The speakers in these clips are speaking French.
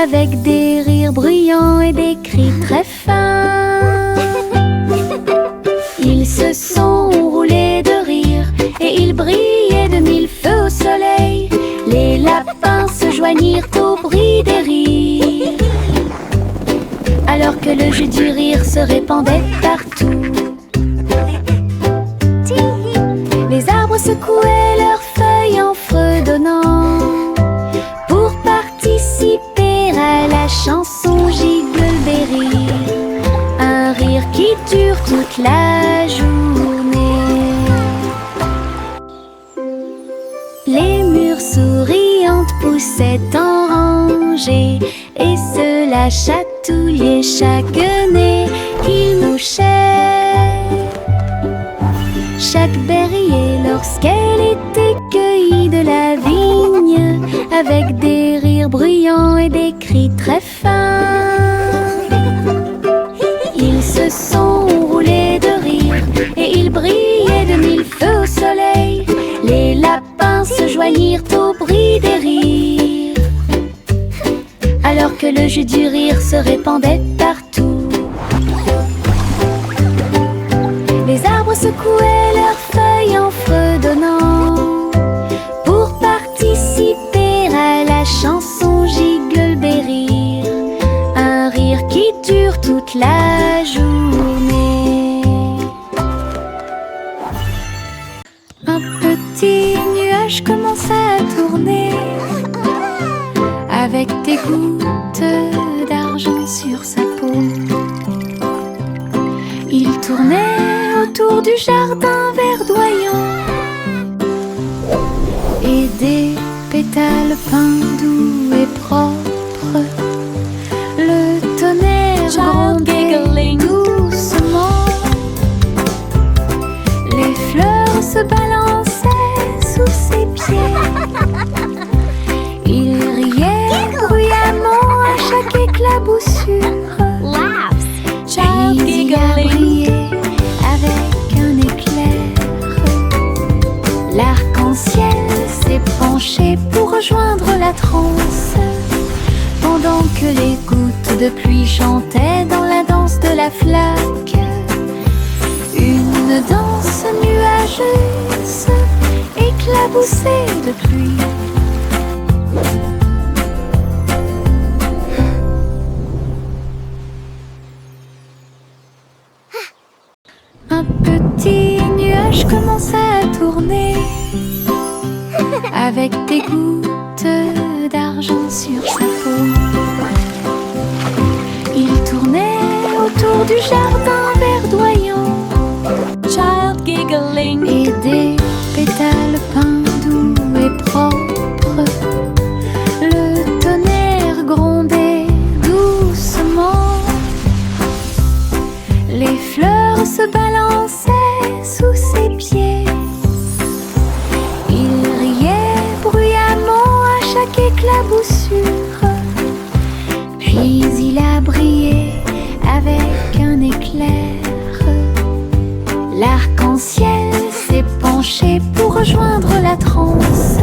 avec des rires bruyants et des cris très fins. Ils se sont roulés de rire et ils brillaient de mille feux au soleil. Les lapins se joignirent au bruit des rires, alors que le jus du rire se répandait partout. Les arbres secouaient leurs feuilles en fredonnant pour participer à la chanson Jiggleberi, un rire qui dure toute la journée. Les murs souriantes poussaient en rangée et cela chatouillait chaque nez qu'ils mouchaient. Chaque berrier, lorsqu'elle était cueillie de la vigne, avec des rires bruyants et des cris très fins. Ils se sont roulés de rire et ils brillaient de mille feux au soleil. Les lapins se joignirent au bruit des rires, alors que le jus du rire se répandait partout. Les arbres secouaient leurs feuilles en fredonnant pour participer à la chanson Jiggleberi, un rire qui dure toute la journée. Un petit nuage commença à tourner avec des gouttes d'argent sur sa peau. Il tournait autour du jardin verdoyant et des pétales peints doux et propres. Le tonnerre grondait doucement. Les fleurs se balançaient sous ses pieds. Il riait bruyamment à chaque éclaboussure. Puis il a brillé avec un éclair. L'arc-en-ciel s'est penché pour rejoindre la transe, pendant que les gouttes de pluie chantaient dans la danse de la flaque. Une danse nuageuse, éclaboussée de pluie. Un petit nuage commença à tourner avec des gouttes d'argent sur sa peau. Il tournait autour du jardin verdoyant, child giggling, et des pétales peints doux et propres. Le tonnerre grondait doucement. Les fleurs se balançaient sous ses pieds. Il riait bruyamment à chaque éclaboussure. Puis il a brillé avec un éclair. L'arc-en-ciel s'est penché pour rejoindre la transe,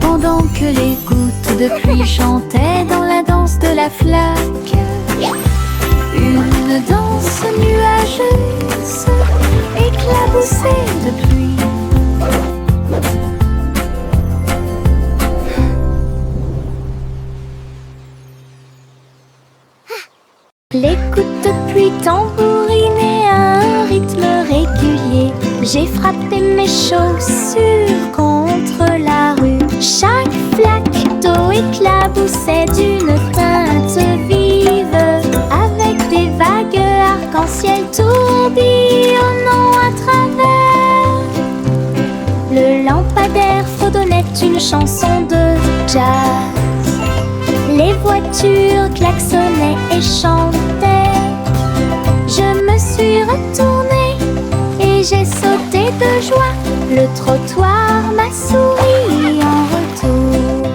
pendant que les gouttes de pluie chantaient dans la danse de la flaque. Une danse nuageuse, éclaboussée de pluie. Les gouttes de pluie tambourinaient à un rythme régulier. J'ai frappé mes chaussures contre la rue. Chaque flaque d'eau éclaboussait d'une teinte vive, avec des vagues arc-en-ciel tourbillonnant à travers. Le lampadaire fredonnait une chanson de jazz. Les voitures klaxonnaient et chantaient. Je me suis retournée et j'ai sauté de joie. Le trottoir m'a souri en retour.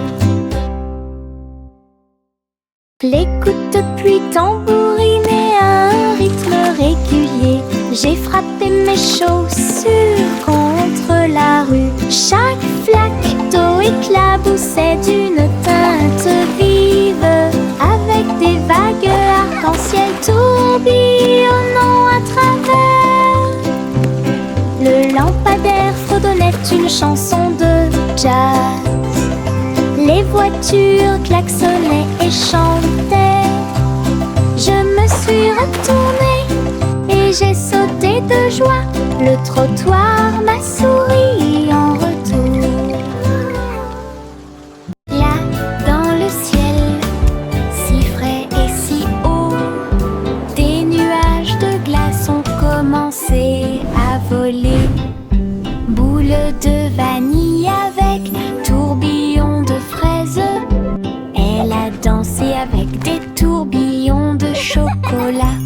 Les gouttes de pluie tambourinaient à un rythme régulier. J'ai frappé mes chaussures contre la rue. Chaque flaque d'eau éclaboussait d'une teinte vive, chanson de jazz. Les voitures klaxonnaient et chantaient. Je me suis retournée et j'ai sauté de joie. Le trottoir m'a souri en retour. Là, dans le ciel, si frais et si haut, des nuages de glace ont commencé à voler. Boule de vanille avec tourbillon de fraises. Elle a dansé avec des tourbillons de chocolat.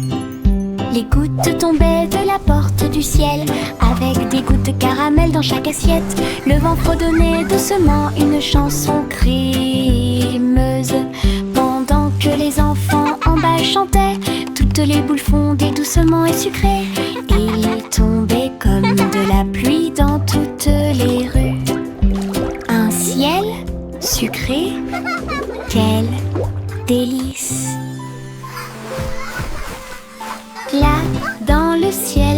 Les gouttes tombaient de la porte du ciel, avec des gouttes de caramel dans chaque assiette. Le vent fredonnait doucement une chanson crémeuse. Pendant que les enfants en bas chantaient, toutes les boules fondaient doucement et sucrées. Il tombait comme de la pluie dans toutes les rues. Un ciel sucré, quel délice! Là, dans le ciel,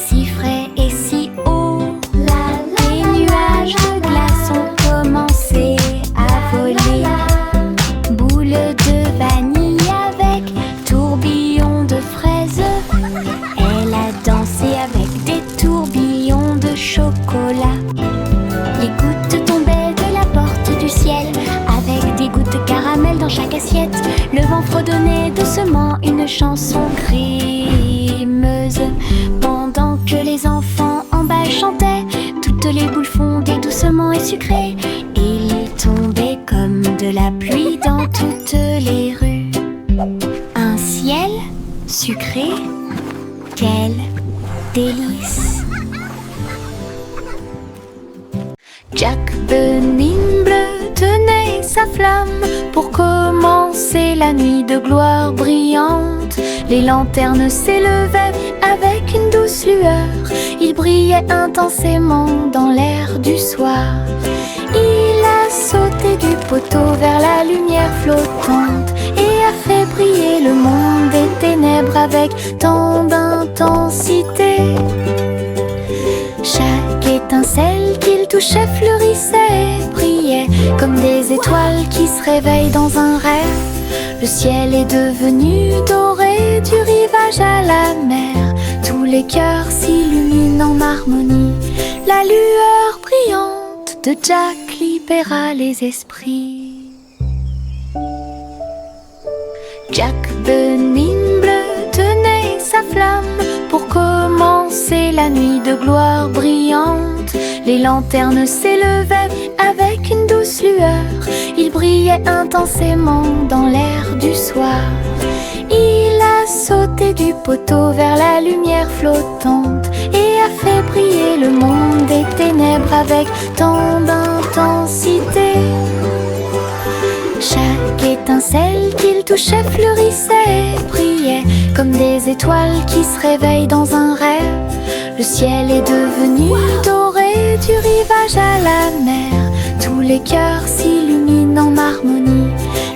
si frais et si haut, les nuages de glace ont commencé à voler. Boule de vanille avec tourbillon de fraises. Elle a dansé avec des tourbillons de chocolat. Les gouttes tombaient de la porte du ciel, avec des gouttes de caramel dans chaque assiette. Le vent fredonnait doucement une chanson crémeuse. Pendant que les enfants en bas chantaient, toutes les boules fondaient doucement et sucrées. Il tombait comme de la pluie dans toutes les rues. Un ciel sucré, quel délice! Jack Benin bleu tenait sa flamme pour commencer la nuit de gloire brillante. Les lanternes s'élevaient avec une douce lueur. Il brillait intensément dans l'air du soir. Il a sauté du poteau vers la lumière flottante et a fait briller le monde des ténèbres avec tant d'intensité. Chaque étincelle qu'il touchait fleurissait et brillait comme des étoiles qui se réveillent dans un rêve. Le ciel est devenu doré du rivage à la mer. Tous les cœurs s'illuminent en harmonie. La lueur brillante de Jack libéra les esprits. Jack Benin bleu tenait sa flamme pour commencer la nuit de gloire brillante. Les lanternes s'élevaient avec une douce lueur. Il brillait intensément dans l'air du soir. Il a sauté du poteau vers la lumière flottante et a fait briller le monde des ténèbres avec tant d'intensité. Chaque étincelle qu'il touchait fleurissait et brillait comme des étoiles qui se réveillent dans un rêve. Le ciel est devenu doré du rivage à la mer. Tous les cœurs s'illuminent en harmonie.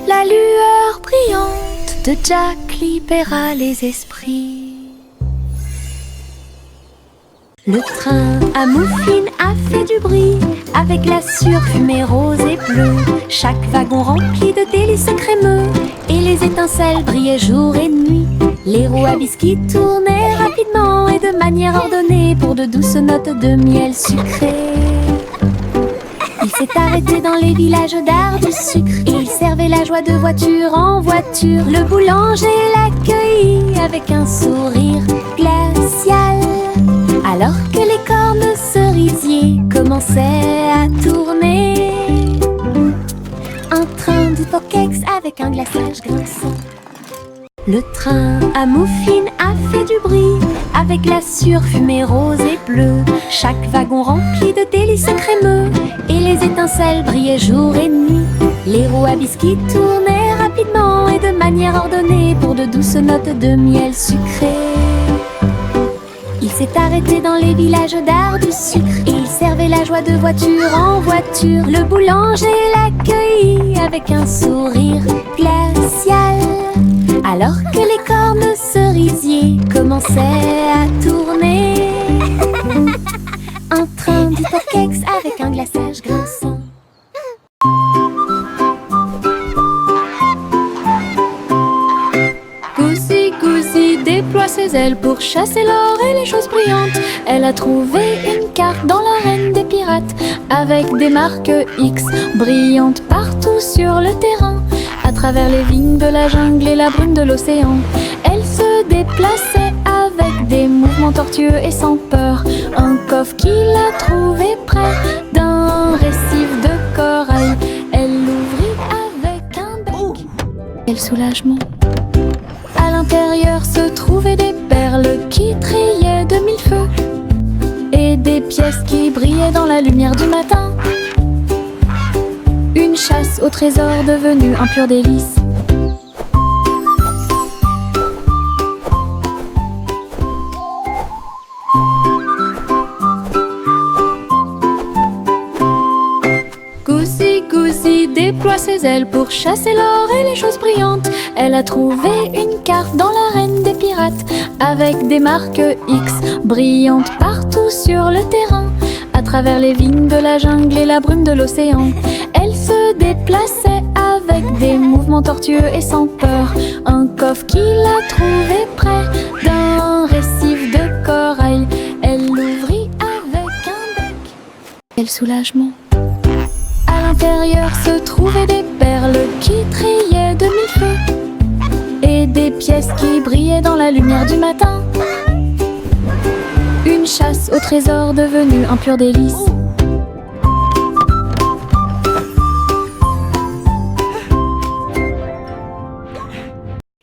La lueur brillante de Jack libéra les esprits. Le train à mouflines a fait du bruit avec la surfumée rose et bleue. Chaque wagon rempli de délices crémeux et les étincelles brillaient jour et nuit. Les roues à biscuits tournaient rapidement et de manière ordonnée pour de douces notes de miel sucré. Il s'est arrêté dans les villages d'art du sucre. Il servait la joie de voiture en voiture. Le boulanger l'accueillit avec un sourire glacial. Alors que les cornes cerisiers commençaient à tourner, un train de Pokéx avec un glaçage grinçant. Le train à mouflines a fait du bruit avec la surfumée rose et bleue. Chaque wagon rempli de délices crémeux et les étincelles brillaient jour et nuit. Les roues à biscuits tournaient rapidement et de manière ordonnée pour de douces notes de miel sucré. Il s'est arrêté dans les villages d'art du sucre. Il servait la joie de voiture en voiture. Le boulanger l'accueillit avec un sourire glacial. Alors que les cornes cerisiers commençaient à tourner, un train d'Hyperkex ses ailes pour chasser l'or et les choses brillantes. Elle a trouvé une carte dans l'arène des pirates, avec des marques X brillantes partout sur le terrain. À travers les vignes de la jungle et la brume de l'océan, elle se déplaçait avec des mouvements tortueux et sans peur. Un coffre qu'il a trouvé près d'un récif de corail, elle l'ouvrit avec un bec. Quel soulagement! À l'intérieur se trouvaient des perles qui trillaient de mille feux et des pièces qui brillaient dans la lumière du matin. Une chasse au trésor devenue un pur délice. Goosey déploie ses ailes pour chasser l'or et les choses brillantes. Elle a trouvé une carte dans l'arène des pirates, avec des marques X brillantes partout sur le terrain. À travers les vignes de la jungle et la brume de l'océan, elle se déplaçait avec des mouvements tortueux et sans peur. Un coffre qu'il a trouvé près d'un récif de corail, elle l'ouvrit avec un bec. Quel soulagement! À l'intérieur se trouvaient des perles qui trillaient de mille feux et des pièces qui brillaient dans la lumière du matin. Une chasse au trésor devenue un pur délice.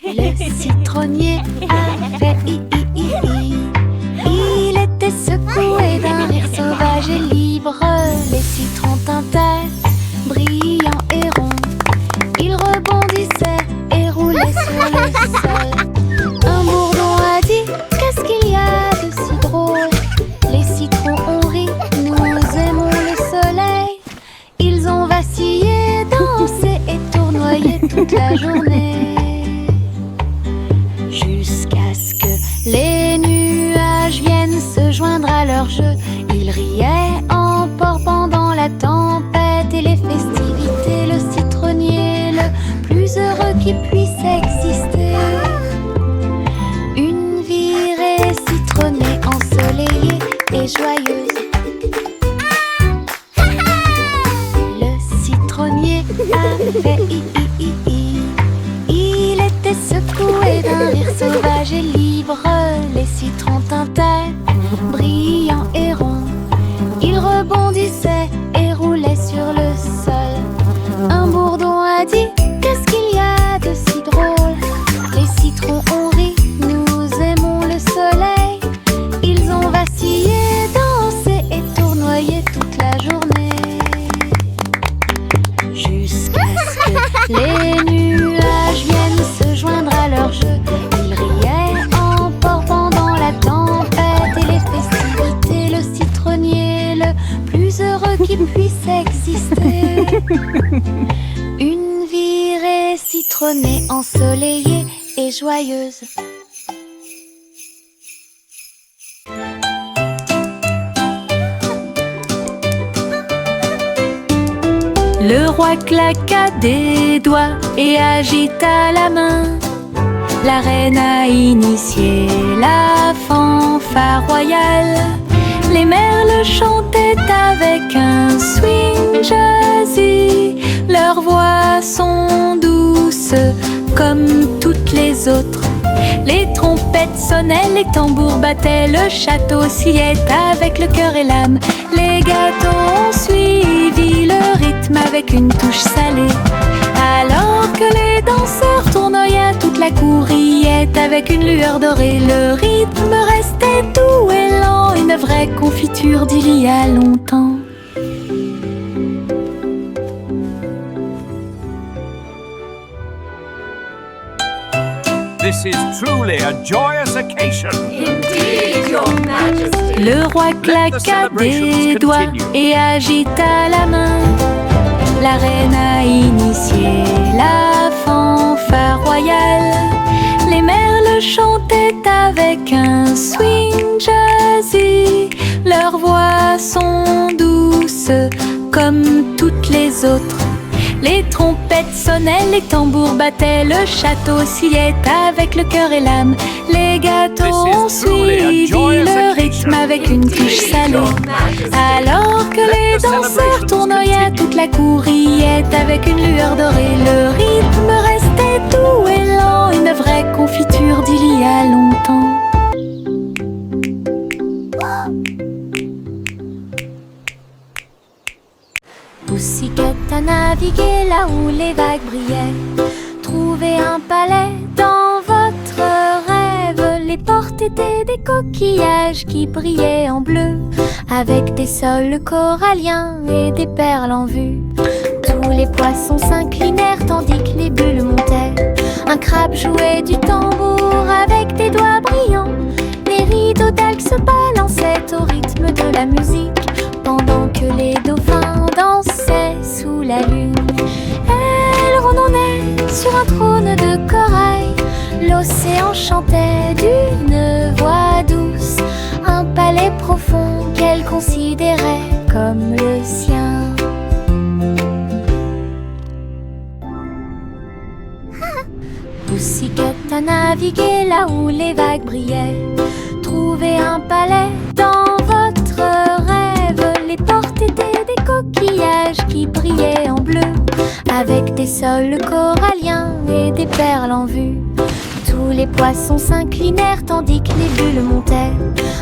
Le citronnier a fait i. Il était secoué d'un rire sauvage et libre. Les citrons tintaient, brillants et ronds. Il rebondissait et roulait sur le sol. Un bourdon a dit: qu'est-ce qu'il y a de si drôle? Les citrons ont ri, nous aimons le soleil. Ils ont vacillé, dansé et tournoyé toute la journée, jusqu'à ce que les nuages viennent se joindre à leur jeu. Ils riaient en port pendant la tempête et les festivités. Le citronnier le plus heureux qui puisse exister. Une virée citronnée, ensoleillée et joyeuse. Le citronnier a fait i. Il était secoué d'un rire sauvage et libre. Les citrons tintaient, brillants et ronds. Il rebondissait et roulait sur le sol. Un bourdon a dit: qu'est-ce qu'il y a de si drôle? Les citrons ont ri, nous aimons le soleil. Ils ont vacillé, dansé et tournoyé toute la journée, jusqu'à ce que les nuages viennent se joindre à leur jeu. Ils riaient en port pendant la tempête et les festivités. Le citronnier le plus heureux qui puisse exister. Une virée citronnée, ensoleillée et joyeuse. Le roi claqua des doigts et agita la main. La reine a initié la fanfare royale. Les merles chantaient avec un swing jazzy. Leurs voix sont douces comme toutes les autres. Les trompettes sonnaient, les tambours battaient. Le château oscillait avec le cœur et l'âme. Les gâteaux ont suivi le rythme avec une touche salée. Alors que les danseurs tournoyaient, toute la cour riait avec une lueur dorée. Le rythme restait doux et lent, une vraie confiture d'il y a longtemps. This is truly a joyous occasion. Indeed, Your Majesty. Le roi claqua des doigts et agita la main. La reine a initié la fanfare royale. Les merles chantaient avec un swing jazzy. Leurs voix sont douces comme toutes les autres. Les Les trompettes sonnaient, les tambours battaient, le château sillait avec le cœur et l'âme. Les gâteaux ont suivi le rythme avec une touche salée. Alors que les danseurs tournoyaient, toute la cour riait avec une lueur dorée. Le rythme restait doux et lent, une vraie confiture d'il y a longtemps. Poussiquette a navigué là où les vagues brillaient. Trouvez un palais dans votre rêve. Les portes étaient des coquillages qui brillaient en bleu, avec des sols coralliens et des perles en vue. Tous les poissons s'inclinèrent tandis que les bulles montaient. Un crabe jouait du tambour avec des doigts brillants. Les rideaux d'algues se balançaient au rythme de la musique, pendant que les dauphins dansaient sous la lune. Elle rondonnait sur un trône de corail. L'océan chantait d'une voix douce, un palais profond qu'elle considérait comme le sien. Poussiquette a navigué là où les vagues brillaient. Trouvez un palais dans votre rêve. Les portes étaient des coquillages qui brillaient en bleu, avec des sols coralliens et des perles en vue. Tous les poissons s'inclinèrent tandis que les bulles montaient.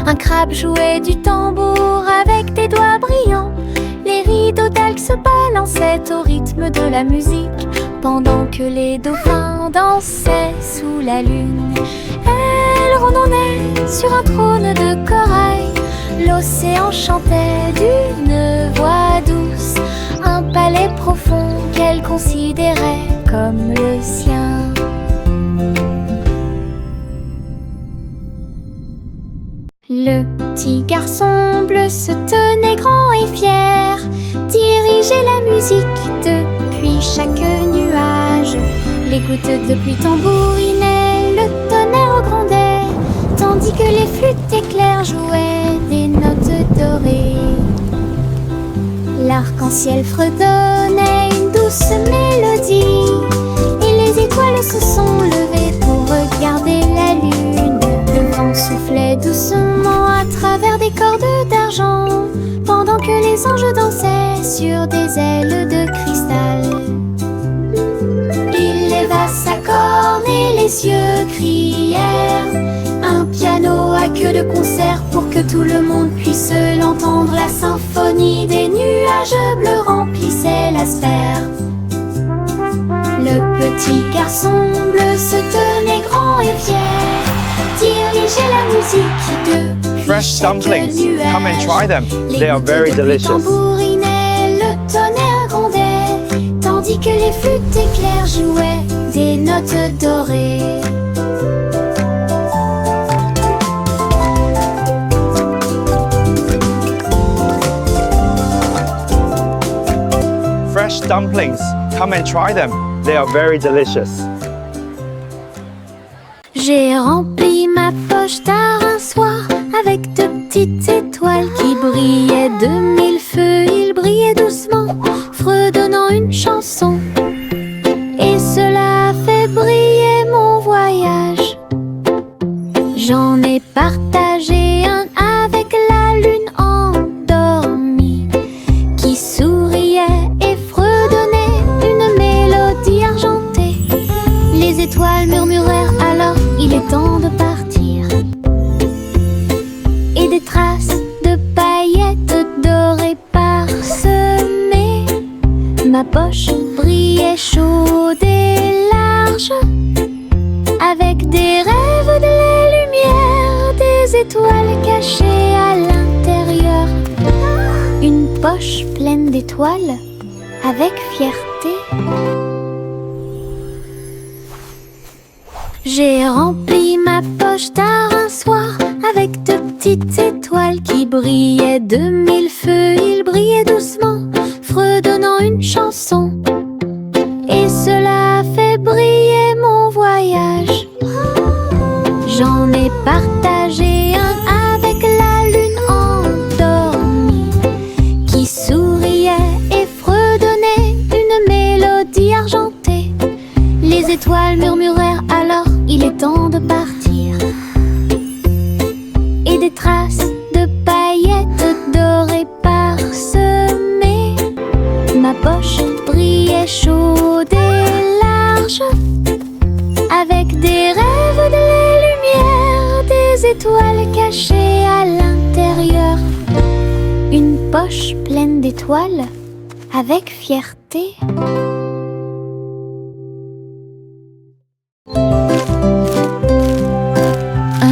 Un crabe jouait du tambour avec des doigts brillants. Les rideaux d'algues se balançaient au rythme de la musique, pendant que les dauphins dansaient sous la lune. Elle rondonnait sur un trône de corail. L'océan chantait d'une voix douce, un palais profond qu'elle considérait comme le sien. Le petit garçon bleu se tenait grand et fier, dirigeait la musique depuis chaque nuage. Les gouttes de pluie tambourinaient, le tonnerre grondait, tandis que les flûtes éclairs jouaient des notes dorées. L'arc-en-ciel fredonnait une douce mélodie, et les étoiles se sont levées pour regarder la lune. Le vent soufflait doucement à travers des cordes d'argent, pendant que les anges dansaient sur des ailes de cristal. Il leva sa corne et les yeux crièrent. Un piano à queue de concert pour que tout le monde puisse l'entendre. La symphonie des nuages bleus remplissait la sphère. Le petit garçon bleu se tenait grand et fier, dirigeait la musique depuis Fresh chaque dumplings. nuage. Come and try them. Les They are gouttes very de pluie delicious. tambourinaient, le tonnerre grondait, tandis que les flûtes éclairs jouaient des notes dorées. Fresh dumplings. Come and try them. They are very delicious. J'ai rempli ma poche tard un soir avec de petites étoiles qui brillaient de mille feux. Ils brillaient doucement, fredonnant une chanson, et cela a fait briller mon voyage. J'en ai partagé un avec la lune endormie, qui souriait et fredonnait une mélodie argentée. Les étoiles murmurèrent alors, il est temps de partir. Et des traces de paillettes dorées parsemées. Ma poche brillait chaude et large, avec des rêves, de la lumière, des étoiles cachées à l'intérieur. Une poche pleine d'étoiles, avec fierté. J'ai rempli ma poche tard un soir avec de petites étoiles qui brillaient de mille feux. Ils brillaient doucement, fredonnant une chanson, et cela a fait briller mon voyage. J'en ai partagé un avec la lune endormie, qui souriait et fredonnait une mélodie étoiles murmurèrent alors, il est temps de partir. Et des traces de paillettes dorées parsemées, ma poche brillait chaude et large, avec des rêves, des lumières, des étoiles cachées à l'intérieur. Une poche pleine d'étoiles, avec fierté.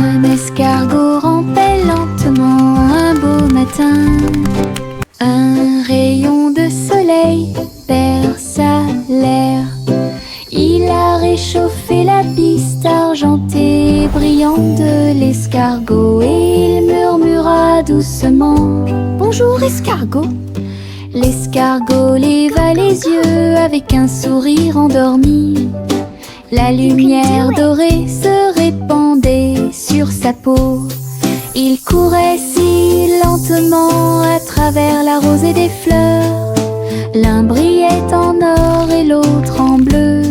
Un escargot rampait lentement un beau matin. Un rayon de soleil perça l'air. Il a réchauffé la piste argentée et brillante de l'escargot et il murmura doucement: bonjour escargot. L'escargot leva les yeux avec un sourire endormi. La lumière dorée se répandait sur sa peau. Il courait si lentement à travers la rosée des fleurs. L'un brillait en or et l'autre en bleu.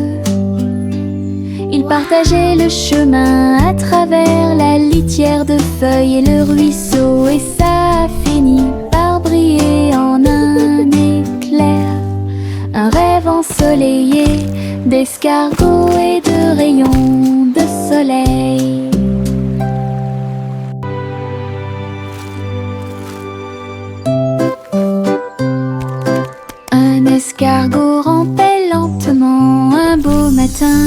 Ils partageaient le chemin à travers la litière de feuilles et le ruisseau, et ça a fini par briller en un éclair. Un rêve ensoleillé d'escargots et de rayons de soleil. Un escargot rampait lentement un beau matin.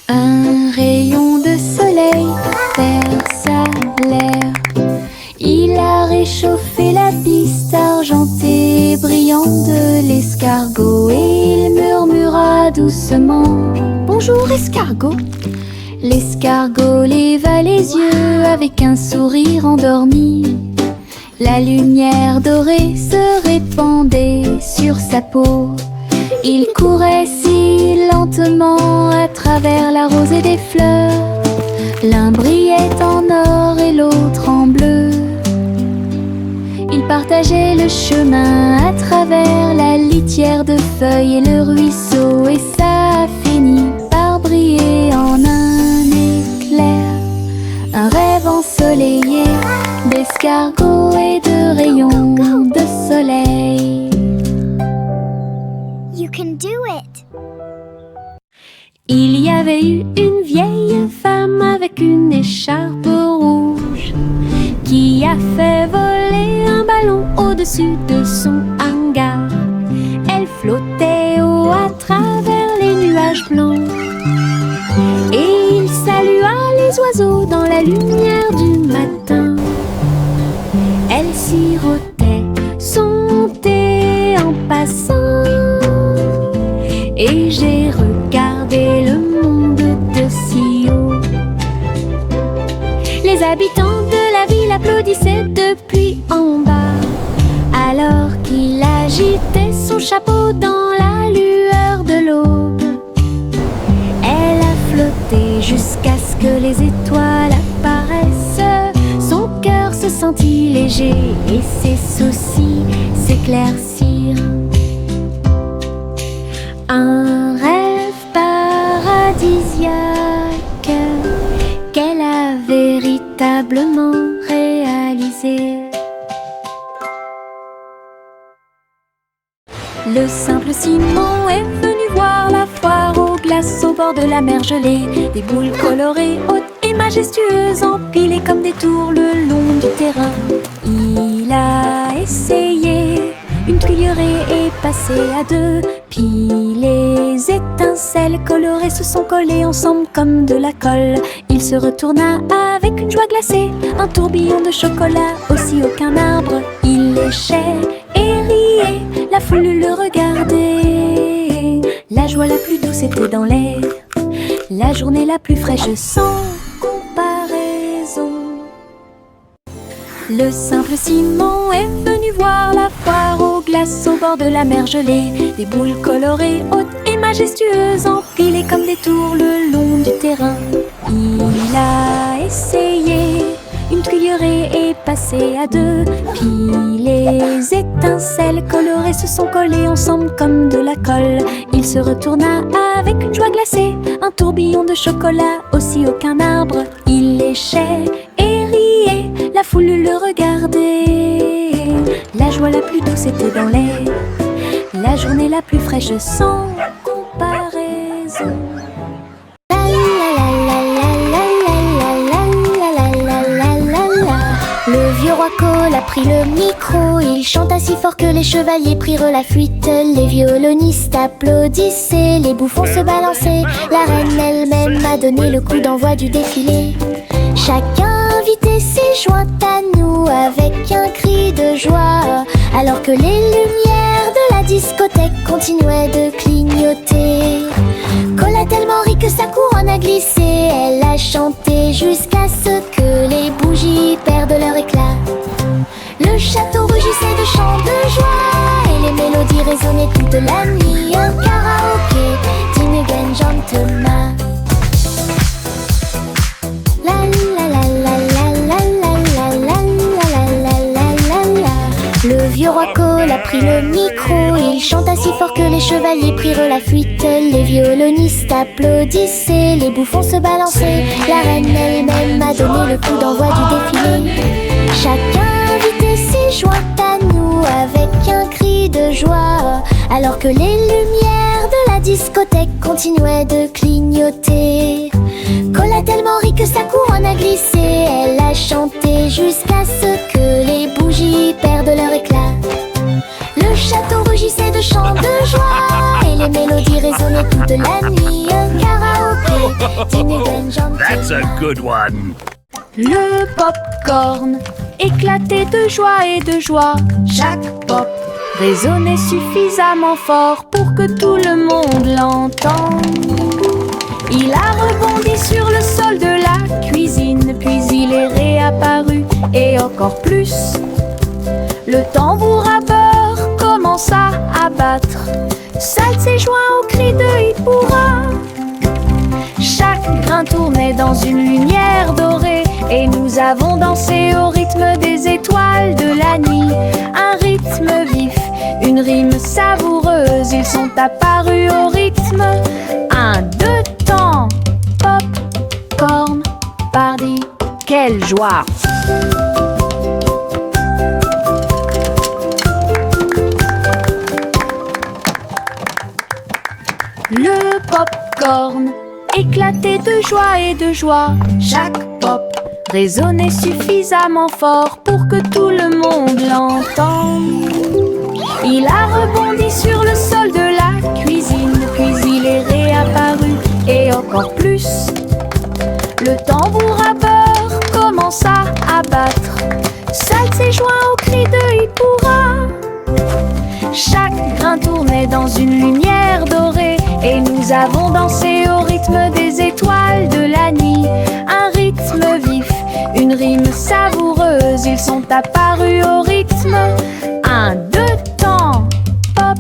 Un rayon de soleil perça l'air. Il a réchauffé la piste argentée et brillante de l'escargot et il murmura doucement: bonjour escargot. L'escargot leva les yeux avec un sourire endormi. La lumière dorée se répandait sur sa peau. Il courait si lentement à travers la rosée des fleurs. L'un brillait en or et l'autre en bleu. Ils partageaient le chemin à travers la litière de feuilles et le ruisseau, et ça a fini par briller en un éclair. Un rêve ensoleillé d'escargots et de rayons de soleil. You can do it. Il y avait eu une vieille femme avec une écharpe rouge qui a fait voler un ballon au-dessus de son hangar. Elle flottait haut à travers les nuages blancs et il salua les oiseaux dans la lumière du matin. Elle sirotait son thé en passant et j'ai regardé le monde de si haut. Les habitants de la ville applaudissaient depuis en bas, alors qu'il agitait son chapeau dans la lueur de l'aube. Elle a flotté jusqu'à ce que les étoiles apparaissent. Son cœur se sentit léger et ses soucis s'éclaircirent. Un rêve paradisiaque qu'elle a véritablement réalisé. Le simple Simon est venu voir la foire aux glaces au bord de la mer gelée. Des boules colorées, hautes et majestueuses, empilées comme des tours le long du terrain. Il a essayé une cuillerée et passé à deux, puis les étincelles colorées se sont collées ensemble comme de la colle. Il se retourna avec une joie glacée, un tourbillon de chocolat, aussi aucun arbre. Il léchait et riait, la foule le regardait. La joie la plus douce était dans l'air, la journée la plus fraîche sans comparaison. Le simple Simon est venu voir la foire aux glaces au bord de la mer gelée. Des boules colorées, hautes et majestueuses, empilées comme des tours le long du terrain. Il a essayé une Une cuillerée est passée à deux, puis les étincelles colorées se sont collées ensemble comme de la colle. Il se retourna avec une joie glacée, un tourbillon de chocolat, aussi aucun arbre. Il léchait et riait, la foule le regardait. La joie la plus douce était dans l'air, la journée la plus fraîche sans comparaison. Le vieux roi Cole a pris le micro, il chanta si fort que les chevaliers prirent la fuite. Les violonistes applaudissaient, les bouffons se balançaient. La reine elle-même a donné le coup d'envoi du défilé. Chaque invité s'est joint à nous avec un cri de joie, alors que les lumières de la discothèque continuaient de clignoter. Cole a tellement ri que sa couronne a glissé. Elle a chanté jusqu'à ce que les bougies perdent leur éclat. Le château rugissait de chants de joie et les mélodies résonnaient toute la nuit. Un karaoké, digne again gentleman. La la la la la la la la la la la la. Le vieux roi Cole a pris le micro, il chanta si fort que les chevaliers prirent la fuite. Les violonistes applaudissaient, les bouffons se balançaient. La reine elle-même a donné le coup d'envoi du défilé. Chaque invité s'est joint à nous avec un cri de joie, alors que les lumières de la discothèque continuaient de clignoter. Cole a tellement ri que sa couronne a glissé. Elle a chanté jusqu'à ce que les bougies perdent leur éclat. Le château rugissait de chants de joie et les mélodies résonnaient toute la nuit. Un karaoké, digne again gentleman. That's a good one. Le pop-corn éclatait de joie et de joie. Chaque pop résonnait suffisamment fort pour que tout le monde l'entende. Il a rebondi sur le sol de la cuisine, puis il est réapparu et encore plus. Le tambour à beurre commença à battre. Salt s'est joint au cri de Hit Pourra. Chaque grain tournait dans une lumière dorée et nous avons dansé au rythme des étoiles de la nuit. Un rythme vif, une rime savoureuse, ils sont apparus au rythme. 1, 2 temps, pop, corn, party, quelle joie! Le pop-corn éclatait de joie et de joie. Chaque pop résonnait suffisamment fort pour que tout le monde l'entende. Il a rebondi sur le sol de la cuisine, puis il est réapparu et encore plus. Le tambour à beurre commença à battre. Salt s'est joint au cri de Hit Pourra. Chaque grain tournait dans une lumière dorée et nous avons dansé au rythme des étoiles de la nuit. Un rythme vif, une rime savoureuse, ils sont apparus au rythme. 1, 2 temps, pop,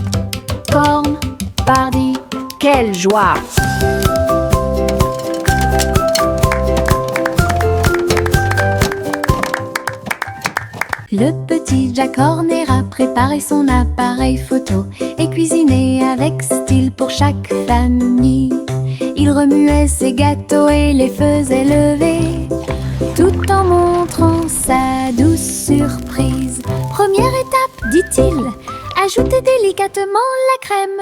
corn, party, quelle joie! Le petit Jack Horner a préparé son appareil photo et cuisiné avec style pour chaque famille. Il remuait ses gâteaux et les faisait lever, tout en montrant sa douce surprise. Première étape, dit-il, ajoutez délicatement la crème.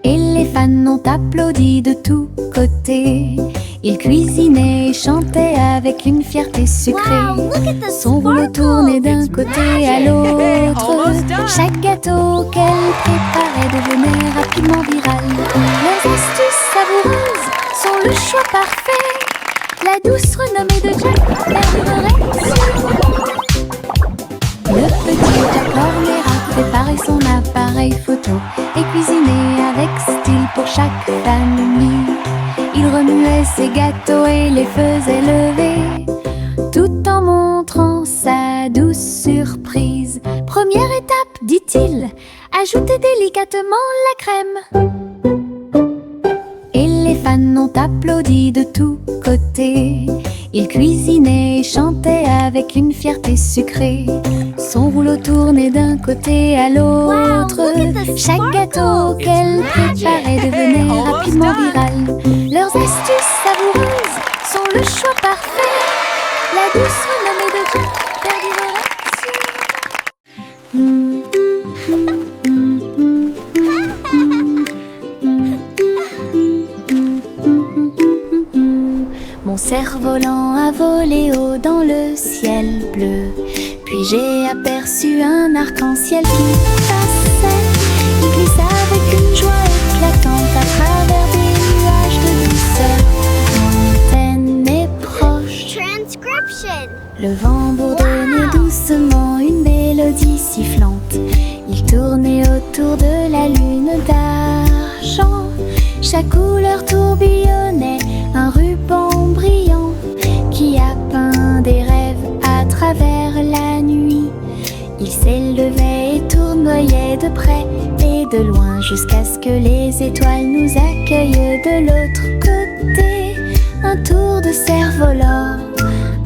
Et les fans ont applaudi de tous côtés. Il cuisinait et chantait avec une fierté sucrée. Son rouleau tournait d'un côté à l'autre. Chaque gâteau qu'elle préparait devenait rapidement viral. Les astuces savoureuses sont le choix parfait. La douce renommée de Jack perdurerait sûrement. Le petit Jack Horner a préparé son appareil photo et cuisiné avec style pour chaque famille. Il remuait ses gâteaux et les faisait lever, tout en montrant sa douce surprise. Première étape, dit-il, ajoutez délicatement la crème. Et les fans ont applaudi de tous côtés. Il cuisinait sucré. Son rouleau tournait d'un côté à l'autre. Chaque gâteau qu'elle préparait devenait rapidement viral. Leurs astuces savoureuses sont le choix parfait. La douce renommée de Dieu perdurera sûrement. Mon cerf-volant a volé haut dans le ciel bleu. Puis j'ai aperçu un arc-en-ciel qui passait. Il glisse avec une joie éclatante à travers des nuages de douceur. Lointaine et proche. Transcription. Le vent bourdonnait doucement une mélodie sifflante. Il tournait autour de la lune d'argent. Chaque couleur tourbillonnait un ruban brillant qui a peint des rêves à travers la nuit. Il s'élevait et tournoyait de près et de loin jusqu'à ce que les étoiles nous accueillent de l'autre côté. Un tour de cerf-volant,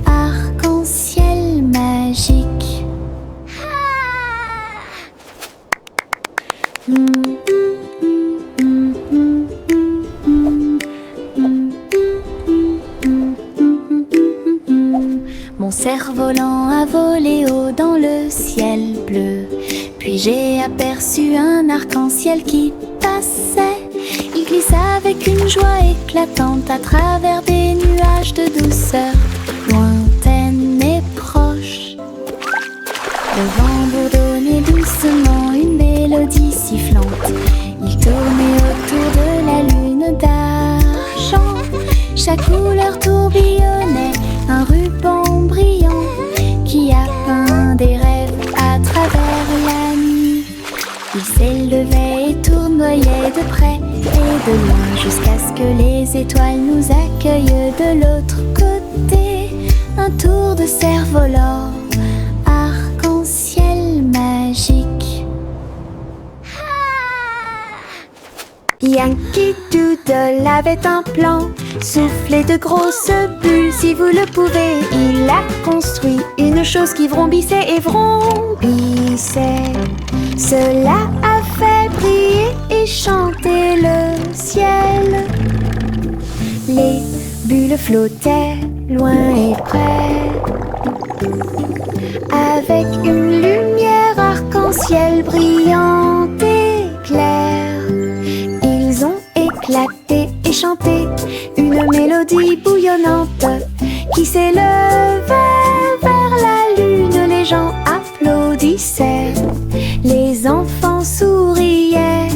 arc-en-ciel magique. Mon cerf-volant a volé haut dans le ciel bleu. Puis j'ai aperçu un arc-en-ciel qui passait. Il glisse avec une joie éclatante à travers des nuages de douceur, lointaine et proche. Le vent bourdonnait doucement une mélodie sifflante. Il tournait autour de la lune d'argent. Chaque couleur tourbillonnait un ruban brillant qui a peint des rêves à travers la nuit. Il s'élevait et tournoyait de près et de loin jusqu'à ce que les étoiles nous accueillent de l'autre côté. Un tour de cerf-volant, arc-en-ciel magique. Yankee Doodle avait un plan, souffler de grosses bulles si vous le pouvez. Il a construit une chose qui vrombissait et vrombissait. Cela a fait briller et chanter le ciel. Les bulles flottaient loin et près, avec une lumière arc-en-ciel brillante et claire. Ils ont éclaté et chanté une mélodie bouillonnante qui s'élevait vers la lune. Les gens applaudissaient, les enfants souriaient,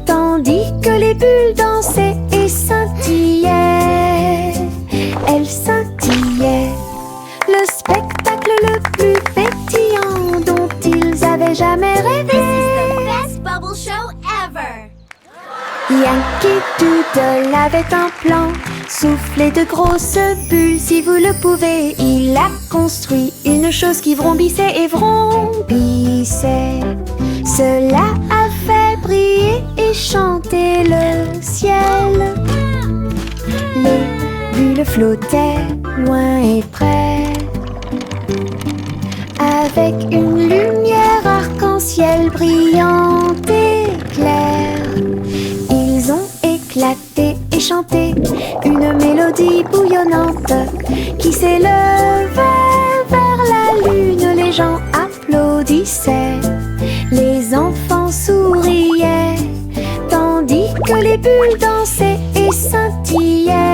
tandis que les bulles dansaient et scintillaient. Elles scintillaient, le spectacle le plus pétillant dont ils avaient jamais rêvé. Best bubble show ever. Yankee Doodle avait un plan, souffler de grosses bulles si vous le pouvez. Il a construit une chose qui vrombissait et vrombissait. Cela a fait briller et chanter le ciel. Les bulles flottaient loin et près, avec une lumière arc-en-ciel brillante et claire. Ils ont éclaté et chanté une mélodie bouillonnante qui s'élevait vers la lune. Les gens applaudissaient, les enfants souriaient, tandis que les bulles dansaient et scintillaient.